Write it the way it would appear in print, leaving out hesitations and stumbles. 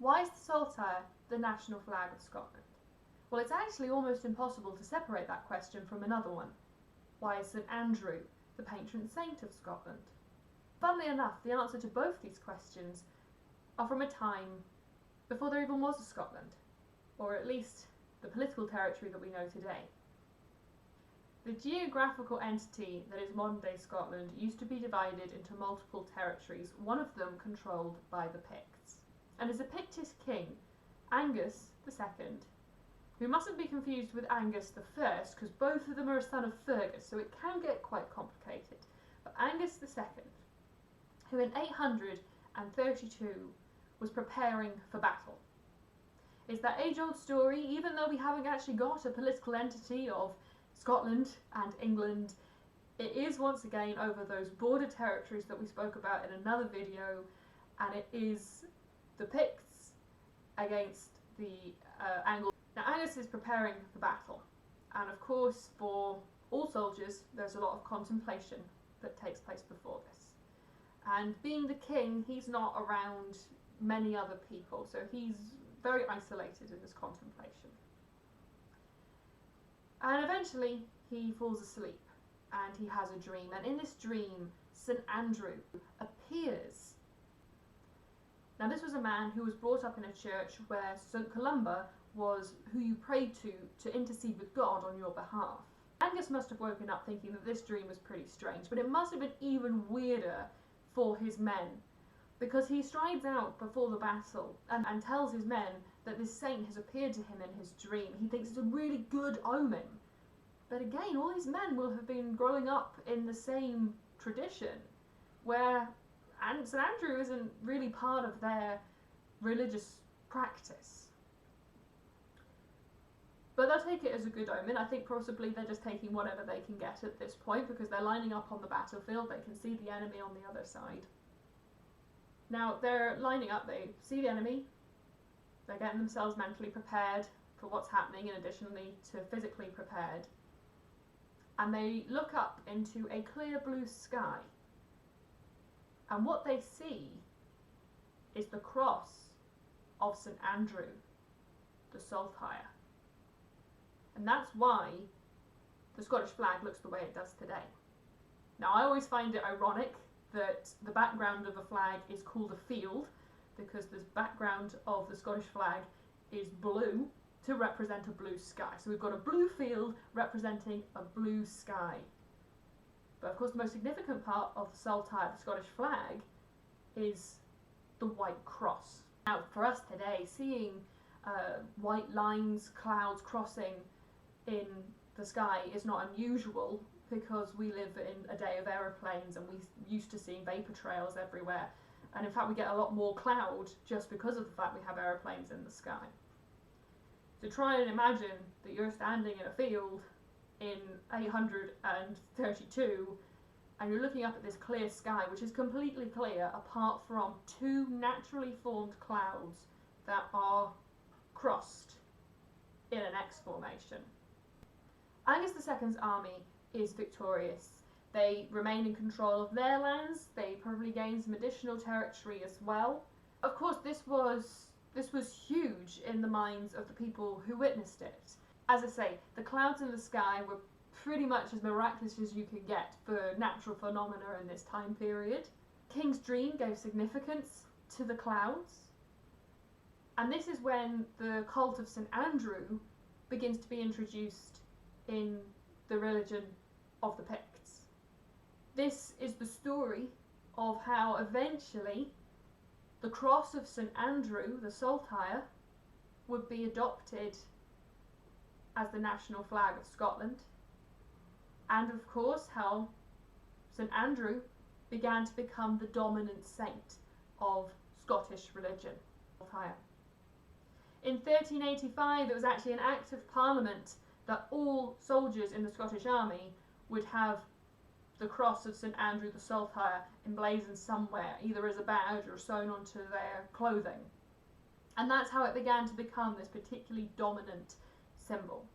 Why is the Saltire the national flag of Scotland? Well, it's actually almost impossible to separate that question from another one. Why is St Andrew the patron saint of Scotland? Funnily enough, the answer to both these questions are from a time before there even was a Scotland, or at least the political territory that we know today. The geographical entity that is modern-day Scotland used to be divided into multiple territories, one of them controlled by the Picts. And as a Pictish king, Oengus II, who mustn't be confused with Angus I, because both of them are a son of Fergus, so it can get quite complicated. But Oengus II, who in 832 was preparing for battle. It's that age-old story, even though we haven't actually got a political entity of Scotland and England, it is once again over those border territories that we spoke about in another video, and it is the Picts against the Angles. Now Angus is preparing for battle, and of course for all soldiers there's a lot of contemplation that takes place before this. And being the king, he's not around many other people, so he's very isolated in this contemplation. And eventually he falls asleep and he has a dream, and in this dream St Andrew appears. Now this was a man who was brought up in a church where St Columba was who you prayed to intercede with God on your behalf. Angus must have woken up thinking that this dream was pretty strange, but it must have been even weirder for his men, because he strides out before the battle and tells his men that this saint has appeared to him in his dream. He thinks it's a really good omen. But again, all these men will have been growing up in the same tradition, where St Andrew isn't really part of their religious practice. But they'll take it as a good omen. I think possibly they're just taking whatever they can get at this point, because they're lining up on the battlefield, they can see the enemy on the other side. Now they're lining up, they see the enemy, they're getting themselves mentally prepared for what's happening, and additionally to physically prepared. And they look up into a clear blue sky. And what they see is the cross of St Andrew, the Saltire. And that's why the Scottish flag looks the way it does today. Now I always find it ironic that the background of a flag is called a field, because the background of the Scottish flag is blue to represent a blue sky. So we've got a blue field representing a blue sky. But of course the most significant part of the Saltire, the Scottish flag, is the white cross. Now for us today, seeing white lines, clouds crossing in the sky is not unusual, because we live in a day of aeroplanes and we used to seeing vapor trails everywhere. And in fact we get a lot more cloud just because of the fact we have aeroplanes in the sky. So try and imagine that you're standing in a field in 832 and you're looking up at this clear sky, which is completely clear apart from two naturally formed clouds that are crossed in an X formation. Angus II's army is victorious. They remain in control of their lands, they probably gain some additional territory as well. Of course this was huge in the minds of the people who witnessed it. As I say, the clouds in the sky were pretty much as miraculous as you could get for natural phenomena in this time period. King's dream gave significance to the clouds, and this is when the cult of St Andrew begins to be introduced in the religion of the Picts. This is the story of how eventually the cross of St Andrew, the Saltire, would be adopted as the national flag of Scotland, and of course how St Andrew began to become the dominant saint of Scottish religion. In 1385 it was actually an Act of Parliament that all soldiers in the Scottish army would have the cross of St Andrew the Saltire emblazoned somewhere, either as a badge or sewn onto their clothing. And that's how it began to become this particularly dominant symbol.